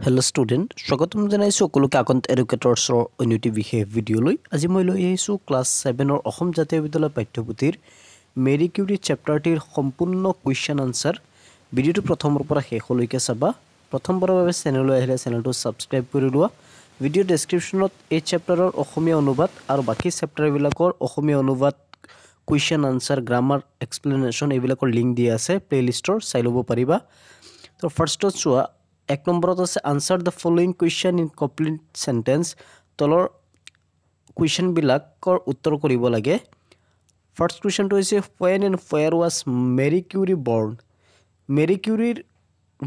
Hello student, স্বাগতম জনাইছো সকলোকে আগন্তুক এডুকেটৰ্ছৰ অন্যটি বিশেষ ভিডিঅ'লৈ। আজি মই লৈ আহিছো ক্লাছ 7ৰ অসম জাতীয় বিদ্যালয় পাঠ্যপুথিৰ মেৰী কিউৰী চেপ্টাৰটিৰ সম্পূৰ্ণ কুৱেশ্যন আনসাৰ। ভিডিঅ'টো প্ৰথমৰ পৰা শেষলৈকে চাবা। প্ৰথমবাৰৰ বাবে চেনেললৈ আহিলে চেনেলটো সাবস্ক্ৰাইব কৰি লোৱা। ভিডিঅ' ডেসক্ৰিপশ্যনত এই চেপ্টাৰৰ অসমীয়া অনুবাদ আৰু বাকি চেপ্টাৰবিলাকৰ অসমীয়া অনুবাদ, কুৱেশ্যন আনসাৰ, গ্ৰামাৰ এক্সপ্লেনেশ্যন এইবিলাকৰ লিংক দিয়া আছে প্লেলিষ্টৰ, চাই ল'ব পাৰিবা। তো ফাৰ্ষ্টত চোৱা, 1 নম্বৰত আছে answer the following question in complete sentence. তলৰ কুৱেশ্যনবিলাকৰ উত্তৰ কৰিব লাগে। ফাৰ্ষ্ট কুৱেশ্যনটো হৈছে when and where was Marie Curie born? Marie কিউৰীৰ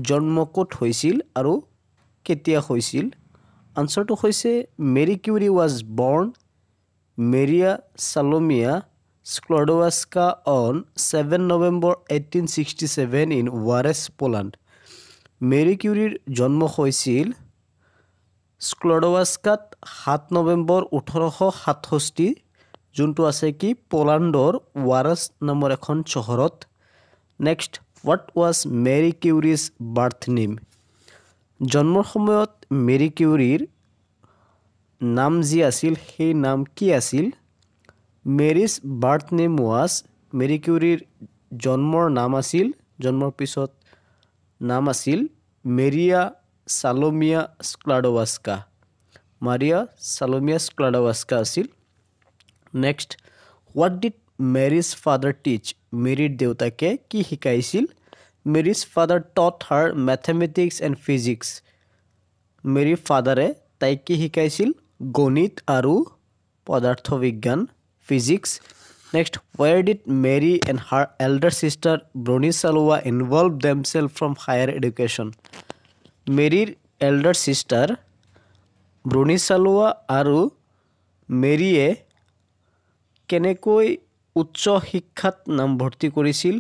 জন্ম ক'ত হৈছিল আৰু কেতিয়া হৈছিল? আনসাৰটো হৈছে Marie Curie was born Maria Salomia Sklodowska on 7 November 1867 in Warsaw, Poland. Marie কিউৰীৰ জন্ম হৈছিল স্ক্লডৱাস্কাত 7 নৱেম্বৰ 1867, যোনটো আছে কি পোলেণ্ডৰ ৱাৰছ নামৰ এখন চহৰত। Next, what was Marie Curie's birth name? জন্মৰ সময়ত মেৰী কিউৰীৰ নাম যি আছিল সেই নাম কি আছিল? Marie's birth name was, Marie কিউৰীৰ জন্মৰ নাম আছিল, জন্মৰ পিছত নাম আছিল মেৰিয়া সালোমিয়া স্ক্লডৱাস্কা। মাৰিয়া সালোমিয়া স্ক্লডৱাস্কা আছিল। Next, what did Marie's father teach? মেৰীৰ দেউতাকে কি শিকাইছিল? Marie's father taught her mathematics and physics. মেৰীৰ ফাদাৰে তাইক কি শিকাইছিল? গণিত আৰু পদাৰ্থ বিজ্ঞান, physics. Next, where did Mary and her elder sister Bronislawa involve themselves from higher education? মেৰীৰ এল্ডাৰ সিস্টাৰ ব্ৰনিছালোৱা আৰু মেৰীয়ে কেনেকৈ উচ্চ শিক্ষাত নামভৰ্তি কৰিছিল?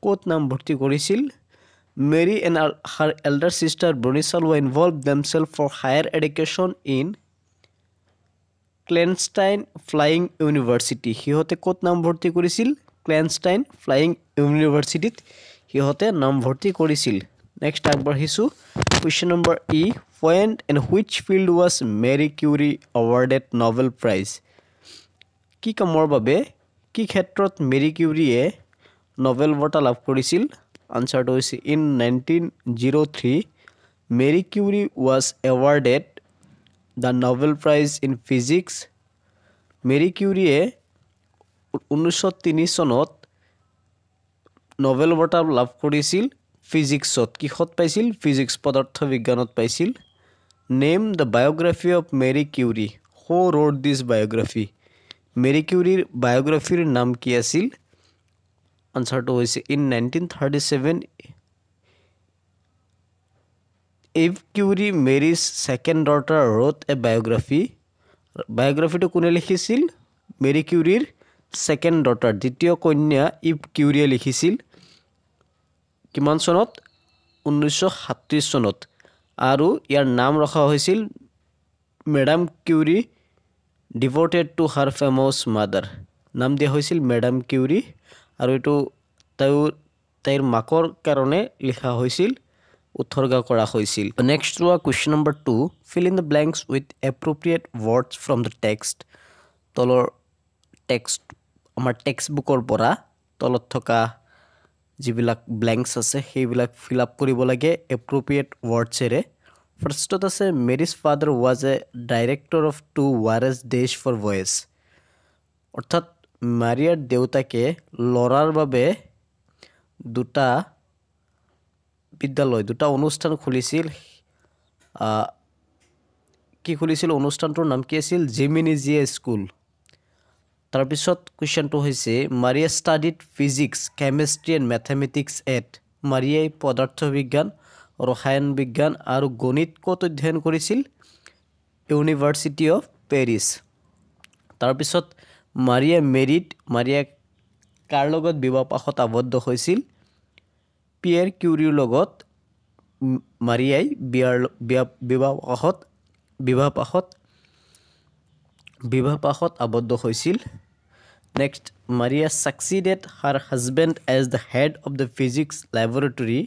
ক'ত নামভৰ্তি কৰিছিল? Mary and her elder sister Bronislawa involved themselves for higher education in clandestine flying university. সিহঁতে ক'ত নামভৰ্তি কৰিছিল? ক্লেনষ্টাইন ফ্লাইং ইউনিভাৰ্চিটিত সিহঁতে নামভৰ্তি কৰিছিল। নেক্সট আগবাঢ়িছোঁ, question number E, when and which field was Mary Curie awarded Nobel Prize? কি কামৰ বাবে, কি ক্ষেত্ৰত মেৰী কিউৰীয়ে নবেল বঁটা লাভ কৰিছিল? আনচাৰটো হৈছে in 1903 Marie Curie was awarded the Nobel prize in physics. Marie কিউৰীয়ে 1903 চনত নবেল বঁটা লাভ কৰিছিল ফিজিক্সত। কিহত পাইছিল? ফিজিক্স, পদাৰ্থ বিজ্ঞানত পাইছিল। Name the biography of Marie Curie. Who wrote this biography? Marie কিউৰীৰ বায়োগ্ৰাফিৰ নাম কি আছিল? আনচাৰটো হৈছে in 1937 Eve Curie Marie's second daughter wrote a biography. বায়োগ্ৰাফিটো কোনে লিখিছিল? মেৰী কিউৰীৰ ছেকেণ্ড ডটাৰ, দ্বিতীয় কন্যা ইভ কিউৰীয়ে লিখিছিল। কিমান চনত? 1937 চনত। আৰু ইয়াৰ নাম ৰখা হৈছিল madam Curie, devoted to her famous mother. নাম দিয়া হৈছিল মেডাম কিউৰী, আৰু এইটো তাইৰ মাকৰ কাৰণে লিখা হৈছিল, উৎসৰ্গা কৰা হৈছিল। নেক্সট চোৱা, question number 2, fill in the blanks with appropriate words from the text. তলৰ টেক্সট, আমাৰ টেক্সট বুকৰ পৰা তলত থকা যিবিলাক ব্লেংকছ আছে সেইবিলাক ফিল আপ কৰিব লাগে এপ্ৰপ্ৰিয়েট ৱৰ্ডছেৰে। ফাৰ্ষ্টত আছে Marie's father was a director of 2 Warsaw days for boys. অৰ্থাৎ মাৰিয়াৰ দেউতাকে ল'ৰাৰ বাবে দুটা বিদ্যালয়, দুটা অনুষ্ঠান খুলিছিল। কি খুলিছিল? অনুষ্ঠানটোৰ নাম কি আছিল? Gymnasia school. তাৰপিছত কুৱেশ্যনটো হৈছে Maria studied physics, chemistry and mathematics at. মাৰিয়াই পদাৰ্থ বিজ্ঞান, ৰসায়ন বিজ্ঞান আৰু গণিত ক'ত অধ্যয়ন কৰিছিল? University of Paris. তাৰপিছত মাৰিয়া মেৰিড, মাৰিয়া কাৰ লগত বিবাহপাশত আবদ্ধ হৈছিল? পিয়েৰ কিউৰীৰ লগত মাৰিয়াই বিবাহপাশত আবদ্ধ হৈছিল। Next, Maria succeeded her husband as the head of the physics laboratory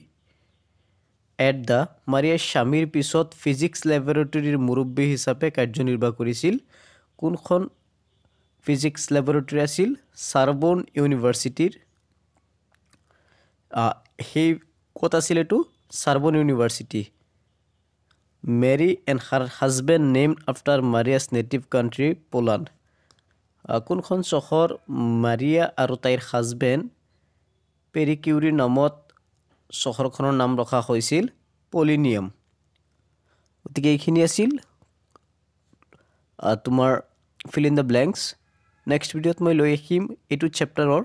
at the Maria স্বামীৰ পিছত ফিজিক্স লেবৰেটৰীৰ মুৰব্বী হিচাপে কাৰ্যনিৰ্বাহ কৰিছিল কোনখন ফিজিক্স লেবৰেটৰী আছিল চাৰ্বন ইউনিভাৰ্চিটিৰ সেই ক'ত আছিল এইটো Sorbonne university Marie and her husband named after Maria's native country Poland কোনখন চহৰ মাৰিয়া আৰু তাইৰ হাজবেণ্ড পেৰি কিউৰীৰ নামত চহৰখনৰ নাম ৰখা হৈছিল পলিনিয়াম গতিকে এইখিনি আছিল তোমাৰ fill in the blanks next ভিডিঅ'ত মই লৈ আহিম এইটো চেপ্টাৰৰ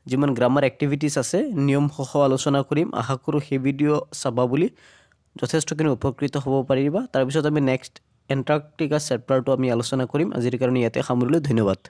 যিমান গ্ৰামাৰ এক্টিভিটিছ আছে নিয়মসহ আলোচনা কৰিম আশা কৰোঁ সেই ভিডিঅ' চাবা বুলি যথেষ্টখিনি উপকৃত হ'ব পাৰিবা তাৰপিছত আমি নেক্সট এণ্টাৰ্কটিকা চেপ্টাৰটো আমি আলোচনা কৰিম আজিৰ কাৰণে ইয়াতে সামৰিলোঁ ধন্যবাদ